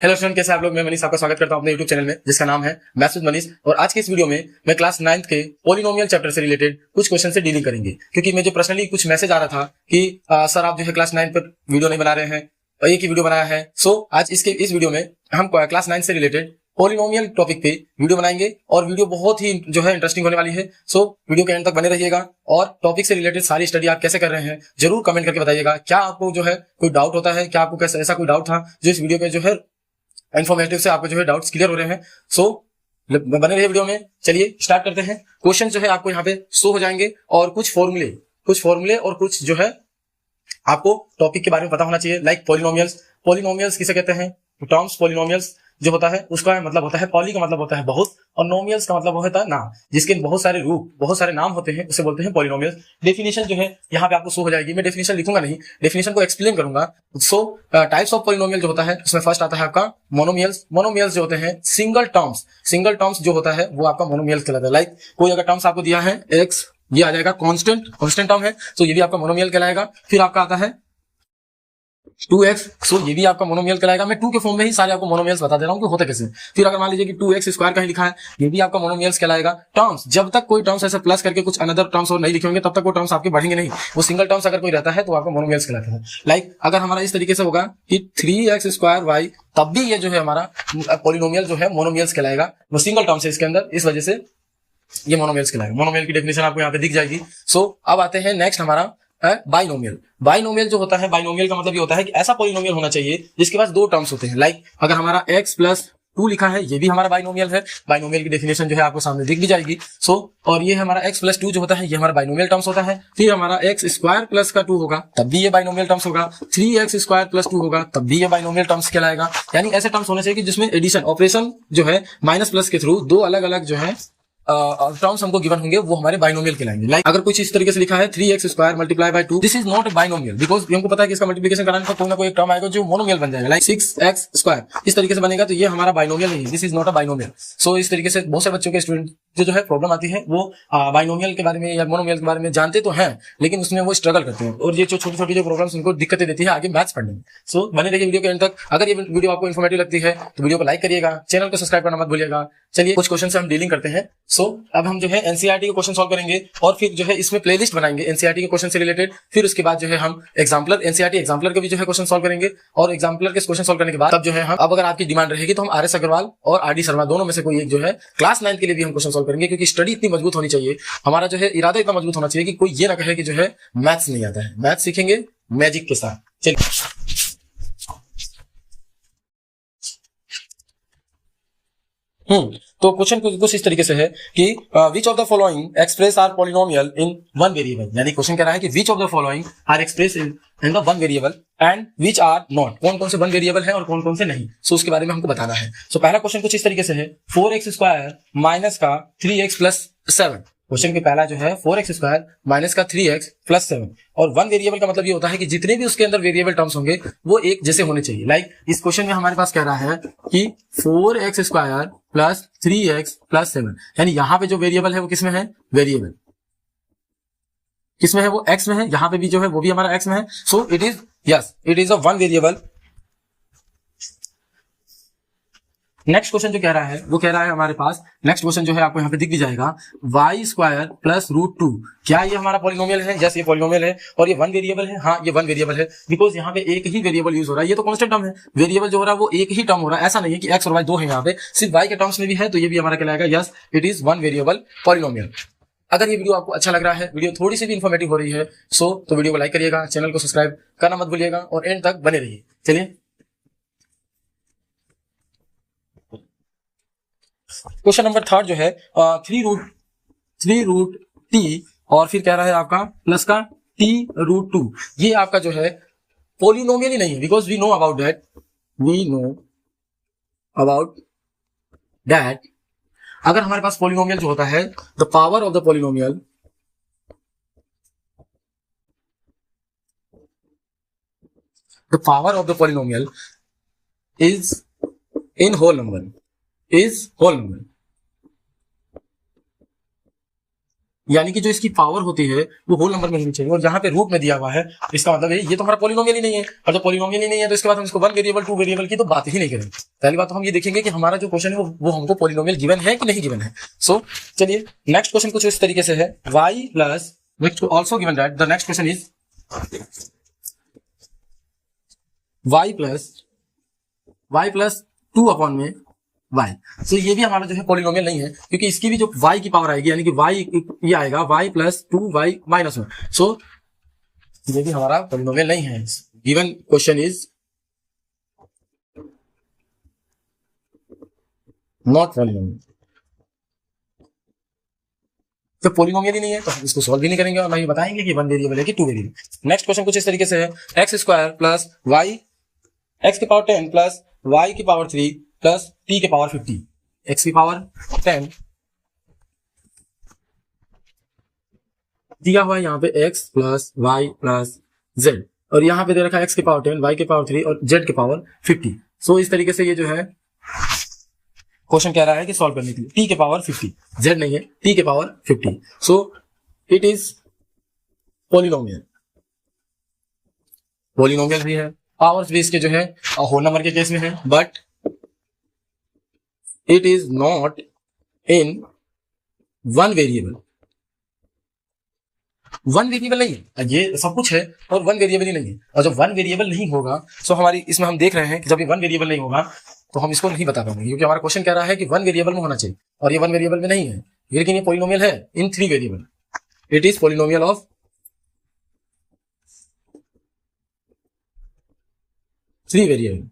Hello student, कैसे आप लोग। मैं मनीष आपका स्वागत करता हूं अपने यूट्यूब चैनल में जिसका नाम है मैथ्स विद मनीष। और आज के इस वीडियो में मैं क्लास 9th के पॉलिनोमियल चैप्टर से रिलेटेड कुछ क्वेश्चन से डीलिंग करेंगे, क्योंकि मुझे पर्सनली कुछ मैसेज आ रहा था कि सर आप जो है क्लास 9 पर वीडियो नहीं बना रहे हैं और एक ही वीडियो बनाया है। सो आज इस वीडियो में हम क्लास 9 से रिलेटेड पॉलिनोमियल टॉपिक पे वीडियो बनाएंगे और वीडियो बहुत ही जो है इंटरेस्टिंग होने वाली है। सो वीडियो के एंड तक बने रहिएगा और टॉपिक से रिलेटेड सारी स्टडी आप कैसे कर रहे हैं जरूर कमेंट करके बताइएगा। क्या आपको जो है कोई डाउट होता है, क्या आपको कैसे ऐसा कोई डाउट था जो इस वीडियो पे जो है इन्फॉर्मेटिव से आपको जो है डाउट्स क्लियर हो रहे हैं। सो बने रहिए वीडियो में। चलिए स्टार्ट करते हैं। क्वेश्चन जो है आपको यहाँ पे शो हो जाएंगे और कुछ फॉर्मूले और कुछ जो है आपको टॉपिक के बारे में पता होना चाहिए। लाइक पॉलिनोमियल्स किसे कहते हैं, टर्म्स पॉलिनोमियल्स जो होता है उसका मतलब होता है पॉली का मतलब होता है बहुत, और नोमियल्स का मतलब होता है नाम, जिसके बहुत सारे रूप बहुत सारे नाम होते हैं उसे बोलते हैं पॉलिनोमियल्स। डेफिनेशन जो है यहाँ पे आपको शो हो जाएगी। मैं डेफिनेशन लिखूंगा नहीं, डेफिनेशन को एक्सप्लेन करूंगा। सो टाइप्स ऑफ पॉलिनोमियल जो होता है उसमें फर्स्ट आता है आपका मोनोमियल्स जो होते हैं सिंगल टर्म्स जो होता है वो आपका मोनोमियल्स कहलाता है। लाइक कोई अगर टर्म्स आपको दिया है एक्स, ये आ जाएगा कांस्टेंट टर्म है, तो ये भी आपका मोनोमियल कहलाएगा। फिर आपका आता है 2x, सो ये भी आपका मोनोमियल कहलाएगा। मैं 2 के फॉर्म में ही सारे आपको मोनोमियल्स बता दे रहा हूं कि होते कैसे। फिर अगर मान लीजिए कि 2x स्क्वायर का ही लिखा है, ये भी आपका मोनोमियल्स कहलाएगा। टर्म्स, जब तक कोई टर्म्स ऐसे प्लस करके कुछ अनदर टर्म्स और नहीं लिखे होंगे तब तक वो टर्म्स आपके बढ़ेंगे नहीं। वो सिंगल टर्म्स अगर कोई रहता है तो आपका मोनोमियल्स कहलाता है। लाइक अगर हमारा इस तरीके से होगा कि 3x स्क्वायर y, तब भी ये जो है हमारा पॉलिनोमियल जो है मोनोमियल्स कहलाएगा। वो सिंगल टर्म्स है इसके अंदर, इस वजह से ये मोनोमियल्स कहलाएगा। मोनोमियल की डेफिनेशन आपको यहाँ पे दिख जाएगी। सो अब आते हैं नेक्स्ट हमारा बाइनोमियल जो होता है, बाइनोमियल का मतलब ये होता है कि ऐसा पॉलिनोमियल होना चाहिए जिसके पास दो टर्म्स होते हैं। लाइक अगर हमारा x प्लस 2 लिखा है, ये भी हमारा बाइनोमियल है। बाइनोमियल की डेफिनेशन जो है आपको सामने दिख भी जाएगी। सो और ये हमारा x प्लस 2 जो होता है ये हमारा बाइनोमियल टर्म्स होता है। फिर हमारा x स्क्वायर प्लस का 2 होगा तब भी ये बाइनोमियल टर्म्स होगा। 3x स्क्वायर प्लस 2 होगा तब भी ये बाइनोमियल टर्म्स कहलाएगा। यानी ऐसे टर्म्स होने चाहिए कि जिसमें एडिशन ऑपरेशन जो है माइनस प्लस के थ्रू दो अलग अलग जो है टर्म्स हमको गिवन होंगे, वो हमारे बाइनोमियल कहलाएंगे। लाइक अगर कुछ इस तरीके से लिखा है 3x square multiply by 2, this is not a binomial, because हमको पता है कि इसका मल्टीप्लिकेशन कराने पर कोई ना कोई एक टर्म आएगा जो मोनोमियल बन जाएगा। लाइक 6x स्क्वायर इस तरीके से बनेगा तो ये हमारा बाइनोमियल नहीं है, this is not a binomial. So इस तरीके से बहुत से बच्चों के स्टूडेंट जो है प्रॉब्लम आती है, वो बाइनोमियल के बारे में या मोनोमियल के बारे में जानते तो हैं लेकिन उसमें वो स्ट्रगल करते हैं, और ये जो छोटी छोटी जो प्रॉब्लम्स उनको दिक्कतें देती है आगे मैथ्स पढ़ने में। सो बने रहिए वीडियो के एंड तक। अगर ये वीडियो आपको इन्फॉर्मेटिव लगती है तो वीडियो को लाइक करिएगा, चैनल को सब्सक्राइब करना मत भूलिएगा। चलिए कुछ क्वेश्चन से हम डीलिंग करते हैं। सो अब हम जो है एनसीईआरटी के क्वेश्चन सॉल्व करेंगे और फिर जो है इसमें प्लेलिस्ट बनाएंगे एनसीईआरटी के क्वेश्चन से रिलेटेड। फिर उसके बाद जो है हम एनसीईआरटी एग्जाम्पलर के भी जो है क्वेश्चन सॉल्व करेंगे, और एग्जाम्पलर के क्वेश्चन सॉल्व करने के बाद तब जो है हम, अब अगर आपकी डिमांड रहेगी तो हम आर एस अग्रवाल और आर डी शर्मा दोनों में से कोई एक जो है क्लास 9 के लिए भी हम क्वेश्चन सॉल्व करेंगे, क्योंकि स्टडी इतनी मजबूत होनी चाहिए, हमारा जो है इरादा इतना मजबूत होना चाहिए कि कोई ये ना कहे कि जो है मैथ्स नहीं आता है। मैथ्स सीखेंगे मैजिक के साथ। चलिए तो क्वेश्चन कुछ इस तरीके से है कि which of the following express are polynomial in one variable. यानी क्वेश्चन कह रहा है कि which of the following are express in the one variable and which are not. कौन कौन से वन वेरिएबल है और कौन कौन से नहीं, सो उसके बारे में हमको बताना है। सो पहला क्वेश्चन कुछ इस तरीके से है, 4x स्क्वायर माइनस का 3x प्लस 7। क्वेश्चन के पहला जो है 4x स्क्वायर माइनस का 3x प्लस 7, और वन वेरिएबल का मतलब ये होता है कि जितने भी उसके अंदर वेरिएबल टर्म्स होंगे वो एक जैसे होने चाहिए। लाइक इस क्वेश्चन में हमारे पास कह रहा है कि 4x square plus 3x plus 7, यानी यहाँ पे जो वेरिएबल है वो किसमें है, वेरिएबल किसमें है, वो x में है। यहाँ पे भी जो है वो भी हमारा x में है। So it is a one variable. Next question जो कह रहा है वो कह रहा है हमारे पास, नेक्स्ट क्वेश्चन जो है आपको यहाँ पे दिख भी जाएगा, y स्क्वायर प्लस √2। क्या ये हमारा पॉलिनोमियल है? यस, ये पॉलिनोमियल है। और ये वन वेरिएबल है? हाँ, ये वन वेरिएबल है, बिकॉज यहाँ पे एक ही वेरिएबल यूज हो रहा है। ये तो कांस्टेंट टर्म है, वेरिएबल जो हो रहा है वो एक ही टर्म हो रहा है। ऐसा नहीं है कि x और y दो है, यहाँ पे सिर्फ y के टर्म्स में भी है, तो ये भी हमारा कहलाएगा yes it is one variable polynomial. अगर ये वीडियो आपको अच्छा लग रहा है, वीडियो थोड़ी सी भी इन्फॉर्मेटिव हो रही है, तो वीडियो को लाइक करिएगा, चैनल को सब्सक्राइब करना मत भूलिएगा और एंड तक बने रहिए। चलिए क्वेश्चन नंबर 3 जो है 3√t, और फिर कह रहा है आपका प्लस का t√2। ये आपका जो है पॉलिनोमियल ही नहीं है, because we know about that अगर हमारे पास पॉलिनोमियल जो होता है, the power of the polynomial is in whole number, यानी कि जो इसकी पावर होती है वो होल नंबर में होनी चाहिए, और जहां पे रूट में दिया हुआ है इसका मतलब है ये तो हमारा पॉलिनोमियल ही नहीं है, और जब पॉलिनोमियल ही नहीं है तो इसके बाद हम इसको वन वेरिएबल टू वेरिएबल की तो बात ही नहीं करेंगे। पहली बात तो हम ये देखेंगे कि हमारा जो क्वेश्चन है वो हमको पॉलिनोमियल गिवन है कि नहीं गिवन है। सो चलिए नेक्स्ट क्वेश्चन कुछ इस तरीके से है, y plus which also given that the next question is y plus 2 upon में y। तो ये भी हमारा जो है पॉलिनोमियल नहीं है, क्योंकि इसकी भी जो y की पावर आएगी यानी कि y ये आएगा y प्लस 2y माइनस 1। सो ये भी हमारा पॉलिनोमियल नहीं है। Given question is not polynomial. तो पॉलिनोमियल ही नहीं है तो हम इसको सॉल्व भी नहीं करेंगे और ना ही बताएंगे कि वन वेरिएबल है कि टू वेरिएबल। नेक्स्ट क्वेश्चन कुछ इस तरीके से है, x square plus y x की पावर 10 प्लस वाई की पावर 3 प्लस टी की पावर 50। एक्स की पावर 10 दिया हुआ है यहाँ पे x plus y plus z, और यहाँ पे दे रखा है एक्स की पावर 10 वाई की पावर 3 और जेड की पावर 50। सो इस तरीके से ये जो है क्वेश्चन कह रहा है कि सॉल्व करने के लिए t के पावर 50, z नहीं है t के power 50। So it is polynomial. Polynomial भी है, पावर्स भी इसके जो है होल नंबर के केस में है, but it is not in one variable. One variable नहीं है, ये सब कुछ है और वन वेरिएबल ही नहीं है। और जब वन वेरिएबल नहीं होगा सो हमारी इसमें हम देख रहे हैं कि जब ये वन वेरिएबल नहीं होगा तो हम इसको नहीं बता पाएंगे, क्योंकि हमारा क्वेश्चन कह रहा है कि वन वेरिएबल में होना चाहिए और ये वन वेरिएबल में नहीं है, लेकिन ये पॉलिनोमियल है in three variable. It is polynomial of three variable.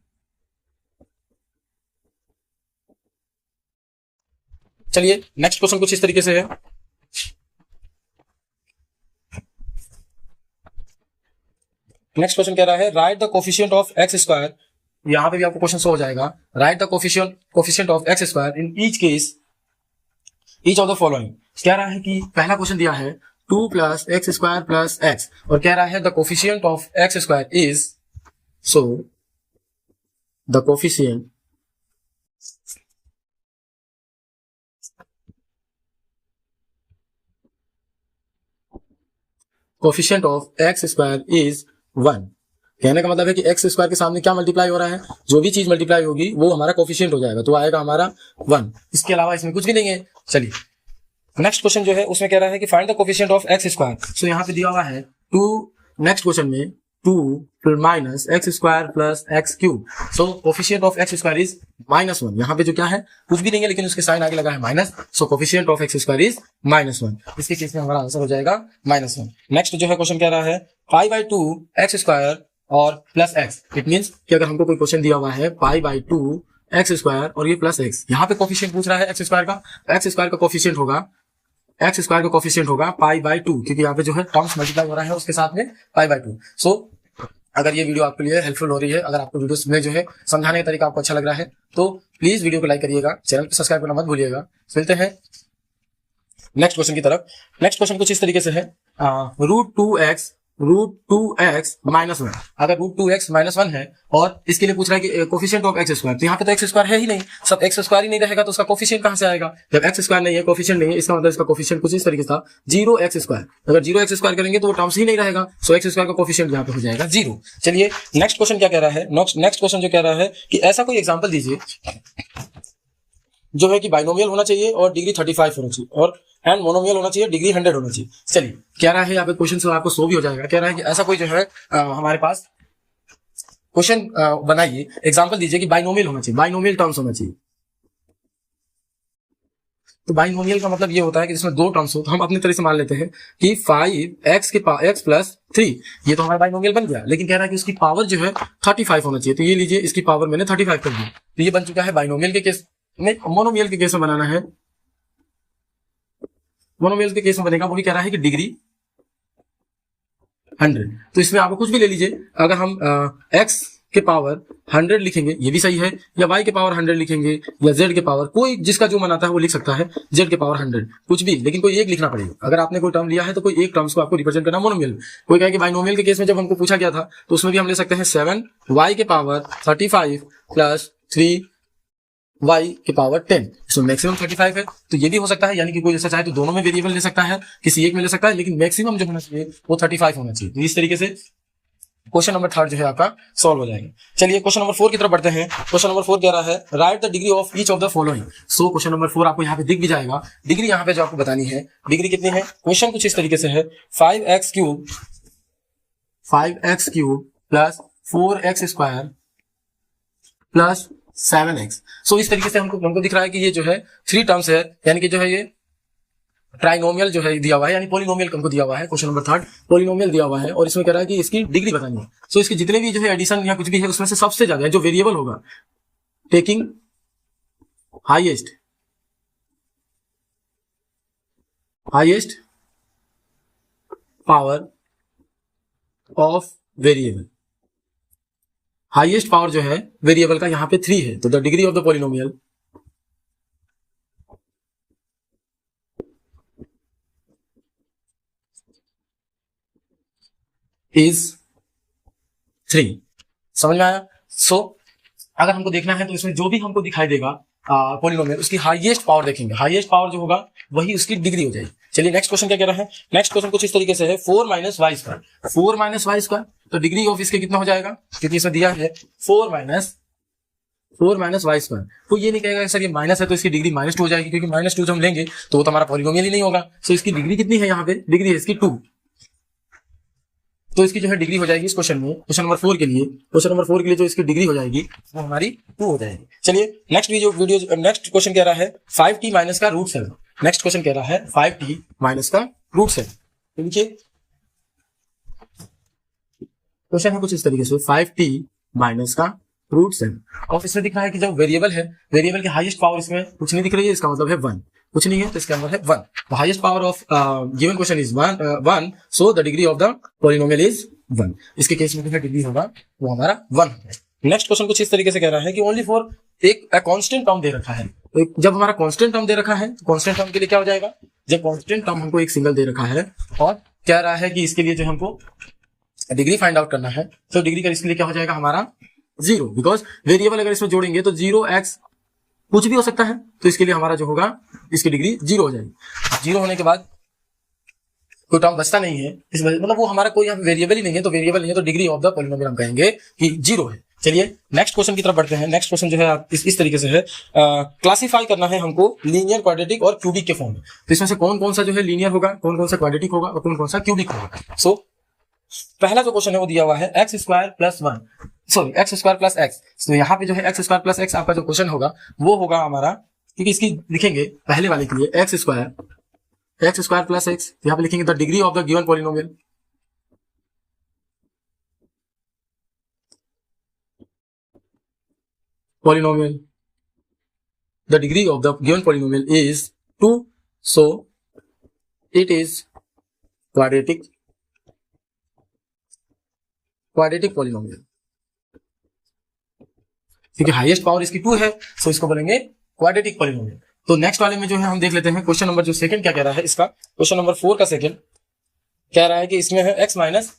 चलिए नेक्स्ट क्वेश्चन कुछ इस तरीके से है, नेक्स्ट क्वेश्चन कह रहा है right the coefficient of X square. यहां पे भी आपको क्वेश्चन शो हो जाएगा, right the coefficient of X square in each case each of the following. कह रहा है कि पहला क्वेश्चन दिया है 2 plus x square plus x, और कह रहा है the coefficient of X square is, so the coefficient of X square is 1। कहने का मतलब है कि एक्स स्क्वायर के सामने क्या मल्टीप्लाई हो रहा है, जो भी चीज मल्टीप्लाई होगी वो हमारा कोफिशिएंट हो जाएगा, तो आएगा हमारा 1। इसके अलावा इसमें कुछ भी नहीं है। चलिए नेक्स्ट क्वेश्चन जो है उसमें कह रहा है कि find the coefficient of X square. So यहाँ पे दिया हुआ है 2, नेक्स्ट क्वेश्चन में 2 minus x square plus x cube. So coefficient of X square is -1। यहाँ पे जो क्या है कुछ भी नहीं है, लेकिन उसके साइन आगे लगा है minus, so coefficient of X square is -1। इसके केस में हमारा आंसर हो जाएगा -1। नेक्स्ट जो है क्वेश्चन कह रहा है 5/2 एक्स स्क्वायर और प्लस एक्स। इट मीन्स कि अगर हमको कोई क्वेश्चन दिया हुआ है π/2 एक्स स्क्वायर और ये प्लस एक्स, यहाँ पे कोफिशिएंट पूछ रहा है एक्स स्क्वायर का, एक्स स्क्वायर का कोफिशिएंट होगा π/2, क्योंकि यहाँ पे जो है टर्म्स मल्टीप्लाई हो रहा है उसके साथ में π/2। सो अगर ये वीडियो आपके लिए हेल्पफुल हो रही है, अगर आपको वीडियो में जो है समझाने का तरीका आपको अच्छा लग रहा है तो प्लीज वीडियो को लाइक करिएगा, चैनल को सब्सक्राइब करना मत भूलिएगा। मिलते हैं नेक्स्ट क्वेश्चन की तरफ। नेक्स्ट क्वेश्चन कुछ इस तरीके से है, √2x माइनस 1। अगर √2x माइनस 1 है और इसके लिए पूछ रहा है कि कोफिशिएंट ऑफ एक्स स्क्वायर, तो यहाँ पे तो एक्स स्क्वायर है ही नहीं, सब एक्स स्क्वायर ही नहीं रहेगा तो उसका कोफिशिएंट कहां से आएगा। जब एक्स स्क्वायर नहीं है, कोफिशिएंट नहीं है, इसका मतलब इसका कोफिशिएंट कुछ इस तरीके से था 0x²। अगर 0x² करेंगे तो वो टर्म्स ही नहीं रहेगा, सो एक्स स्क्वायर का कोफिशिएंट यहाँ पे हो जाएगा 0। चलिए नेक्स्ट क्वेश्चन क्या कह रहा है, नेक्स्ट क्वेश्चन जो कह रहा है कि ऐसा कोई एग्जाम्पल दीजिए जो है कि बाइनोमियल होना चाहिए और डिग्री 35 होना चाहिए, और एंड मोनोमियल होना चाहिए, डिग्री 100 होना चाहिए। चलिए कह रहा है यहाँ पे क्वेश्चन से आपको शो भी हो जाएगा, कह रहा है कि ऐसा कोई जो है हमारे पास क्वेश्चन बनाइए, एग्जांपल दीजिए कि बाइनोमियल होना चाहिए, बाइनोमियल टर्म्स होना चाहिए। तो बाइनोमियल का मतलब ये होता है कि जिसमें दो टर्म्स हो, तो हम अपनी तरह से मान लेते हैं कि 5x प्लस 3, ये तो हमारा बाइनोमियल बन गया, लेकिन कह रहा है कि उसकी पावर जो है 35 होना चाहिए। तो ये लीजिए, इसकी पावर मैंने 35 कर दी, तो ये बन चुका है बाइनोमियल के केस में। मोनोमियल के केस में बनाना है, मोनोमियल के केस में बनेगा, वो भी कह रहा है कि डिग्री 100। तो इसमें आपको कुछ भी ले लीजिए, अगर हम x के पावर 100 लिखेंगे ये भी सही है, या y के पावर 100 लिखेंगे, या z के पावर, कोई जिसका जो मन आता है वो लिख सकता है, z के पावर 100 कुछ भी, लेकिन कोई एक लिखना पड़ेगा। अगर आपने कोई टर्म लिया है तो कोई एक टर्म्स को आपको रिप्रेजेंट करना मोनोमियल। कोई कहे कि बाइनोमियल के केस में जब हमको पूछा गया था तो उसमें भी हम ले सकते हैं 7y के पावर 35 प्लस 3 y की पावर 10, इसमें मैक्सिमम 35 है, तो ये भी हो सकता है, यानी कि कोई ऐसा चाहे तो दोनों में वेरिएबल ले सकता है, किसी एक में ले सकता है, लेकिन मैक्सिमम जो होना चाहिए वो 35 होना चाहिए। तो इस तरीके से क्वेश्चन नंबर 3 जो है आपका सॉल्व हो जाएगा। चलिए क्वेश्चन नंबर 4 की तरफ बढ़ते हैं। क्वेश्चन नंबर 4 कह रहा है right the degree of each of the following. So question number 4 आपको यहाँ पे दिख भी जाएगा, डिग्री यहाँ पे जो आपको बतानी है, डिग्री कितनी है। क्वेश्चन कुछ इस तरीके से है 5x cube plus 4x square plus 7x। सो इस तरीके से हमको दिख रहा है कि ये जो है 3 टर्म्स है, यानी कि जो है ये ट्राइनोमियल जो है दिया हुआ है, यानी पॉलिनोमियल हमको दिया हुआ है। क्वेश्चन नंबर 3 पॉलिनोमियल दिया हुआ है और इसमें कह रहा है कि इसकी डिग्री बतानी है। सो इसके जितने भी जो है एडिशन या कुछ भी है उसमें से सबसे ज्यादा जो वेरिएबल होगा, taking highest power of variable, highest power जो है वेरिएबल का यहाँ पे 3 है, तो the degree of the polynomial is 3। समझ में आया। सो अगर हमको देखना है तो इसमें जो भी हमको दिखाई देगा पॉलिनोमियल, उसकी हाईएस्ट पावर देखेंगे, हाईएस्ट पावर जो होगा वही उसकी डिग्री हो जाएगी। चलिए नेक्स्ट क्वेश्चन क्या कह रहा है। नेक्स्ट क्वेश्चन कुछ इस तरीके से है 4 माइनस वाई स्क्वायर, तो डिग्री ऑफ इसके कितना हो जाएगा, क्योंकि इसमें दिया है 4 माइनस वाई स्क्वायर, तो ये नहीं कहेगा सर ये माइनस है तो इसकी डिग्री -2 हो जाएगी, क्योंकि -2 जब हम लेंगे तो वो तो हमारा पॉलिनोमियल ही नहीं होगा। सो इसकी डिग्री कितनी है, यहाँ पे डिग्री है इसकी 2, तो इसकी जो है डिग्री हो जाएगी इस क्वेश्चन में, क्वेश्चन नंबर 4 के लिए जो इसकी डिग्री हो जाएगी वो हमारी 2 हो जाएगी। चलिए नेक्स्ट नेक्स्ट क्वेश्चन कह रहा है 5t माइनस का रूट 7। नेक्स्ट क्वेश्चन कह रहा है 5t माइनस का रूट 7। तो देखिए क्वेश्चन है कुछ इस तरीके से 5t माइनस का रूट 7, और इसमें दिख रहा है कि जब वेरिएबल है, वेरिएबल की हाईएस्ट पावर इसमें कुछ नहीं दिख रही है, इसका मतलब है 1, कुछ नहीं है तो इसका मतलब है 1। The highest power of given question is 1, so the degree of the polynomial is 1। इसके केस में जो डिग्री होगा वो हमारा 1 है। नेक्स्ट क्वेश्चन कुछ इस तरीके से कह रहा है कि ओनली फॉर एक कांस्टेंट टर्म दे रखा है, तो जब हमारा कांस्टेंट टर्म दे रखा है तो कांस्टेंट टर्म के लिए क्या हो जाएगा, जब कांस्टेंट टर्म हमको एक सिंगल दे रखा है और कह रहा है कि इसके लिए जो हमको डिग्री फाइंड आउट करना है, तो डिग्री का इसके लिए क्या हो जाएगा हमारा 0, बिकॉज वेरिएबल अगर इसमें जोड़ेंगे तो 0x कुछ भी हो सकता है, तो इसके लिए हमारा जो होगा इसकी डिग्री 0 हो जाएगी। 0 होने के बाद कोई टर्म बचता नहीं है, इस मतलब वो हमारा कोई वेरिएबल ही नहीं है, तो वेरिएबल नहीं है तो डिग्री ऑफ द पॉलिनोमियल हम कहेंगे कि 0 है। चलिए नेक्स्ट क्वेश्चन की तरफ बढ़ते हैं। नेक्स्ट क्वेश्चन जो है इस तरीके से है, क्लासिफाई करना है हमको लीनियर, क्वाड्रेटिक और क्यूबिक के फॉर्म में। तो इसमें से कौन कौन सा जो है लीनियर होगा, कौन कौन सा क्वाड्रेटिक होगा और कौन कौन सा क्यूबिक होगा। सो पहला जो क्वेश्चन है वो दिया हुआ है x स्क्वायर प्लस x। तो यहाँ पे जो है x स्क्वायर प्लस x आपका जो क्वेश्चन होगा वो होगा हमारा, क्योंकि इसकी लिखेंगे पहले वाले के लिए x स्क्वायर प्लस x, यहाँ पे लिखेंगे the degree of the given polynomial, the degree of the given polynomial is 2, so it is quadratic polynomial, क्योंकि हाईएस्ट पावर इसकी 2 है, सो इसको बोलेंगे क्वाड्रेटिक पॉलिनोमियल। तो नेक्स्ट वाले में जो है हम देख लेते हैं क्वेश्चन नंबर जो सेकंड क्या कह रहा है, इसका क्वेश्चन नंबर 4 का सेकंड कह रहा है कि इसमें है x माइनस,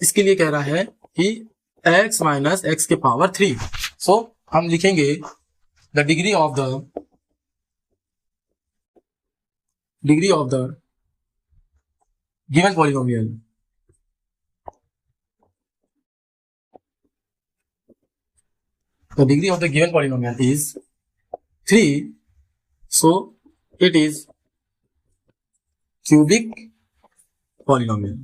इसके लिए कह रहा है कि x माइनस x के पावर 3। सो हम लिखेंगे the degree of the given polynomial the degree of the given polynomial is 3, so it is cubic polynomial।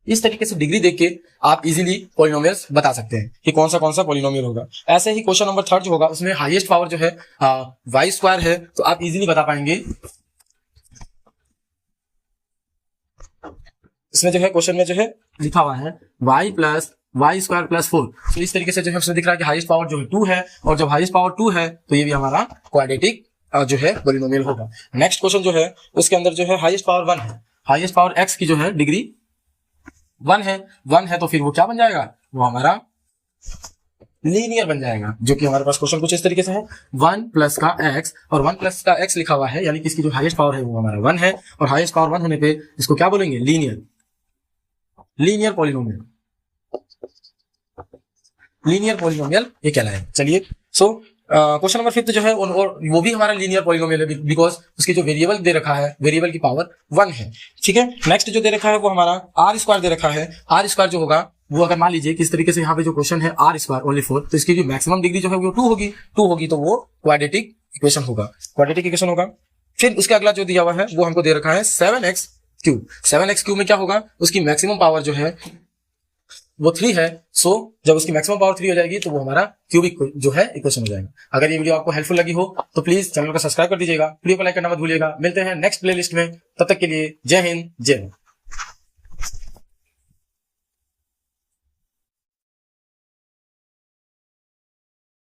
इस तरीके से डिग्री देख के आप इजीली पॉलिनोमियल्स बता सकते हैं कि कौन सा पॉलिनोमियल होगा। ऐसे ही क्वेश्चन नंबर 3 जो होगा उसमें हाईएस्ट पावर जो है वाई स्क्वायर है, तो आप इजीली बता पाएंगे। इसमें जो है क्वेश्चन में जो है लिखा हुआ है वाई स्क्वायर प्लस 4, तो इस तरीके से जो है उसमें दिख रहा है कि हाईएस्ट पावर जो है 2 है, और जब हाईएस्ट पावर 2 है तो ये भी हमारा क्वाड्रेटिक जो है पॉलिनोमियल होगा। नेक्स्ट क्वेश्चन जो है उसके अंदर जो है हाईएस्ट पावर 1 है, हाईएस्ट पावर x की जो है डिग्री 1 है, तो फिर वो क्या बन जाएगा, वो हमारा लीनियर बन जाएगा, जो कि हमारे पास क्वेश्चन कुछ इस तरीके से है 1 प्लस का x, और 1 प्लस का x लिखा हुआ है, यानी कि इसकी जो हाईएस्ट पावर है वो हमारा 1 है, और हाईएस्ट पावर 1 होने पे इसको क्या बोलेंगे, लीनियर पॉलिनोमियल ये कहलाएगा। चलिए सो क्वेश्चन नंबर 5 जो है और वो भी हमारा लीनियर पॉलिनोमियल है बिकॉज उसकी जो वेरिएबल दे रखा है, वेरिएबल की पावर 1 है। ठीक है, नेक्स्ट जो दे रखा है वो हमारा आर स्क्वायर दे रखा है। आर स्क्वायर जो होगा वो अगर मान लीजिए किस तरीके से यहाँ पे जो क्वेश्चन है आर स्क्वायर ओनली 4, तो इसकी जो मैक्सिमम डिग्री जो है वो 2 होगी तो वो क्वाड्रेटिक इक्वेशन होगा, क्वाड्रेटिक इक्वेशन होगा। फिर उसके अगला जो दिया हुआ है वो हमको दे रखा है 7x क्यूब। 7x क्यूब में क्या होगा, उसकी मैक्सिमम पावर जो है वो 3 है। सो जब उसकी मैक्सिमम पावर 3 हो जाएगी तो वो हमारा क्यूबिक जो है इक्वेशन हो जाएगा। अगर ये वीडियो आपको हेल्पफुल लगी हो तो प्लीज चैनल को सब्सक्राइब कर दीजिएगा, वीडियो को लाइक करना मत भूलिएगा। मिलते हैं नेक्स्ट प्लेलिस्ट में, तब तक के लिए जय हिंद जय भारत।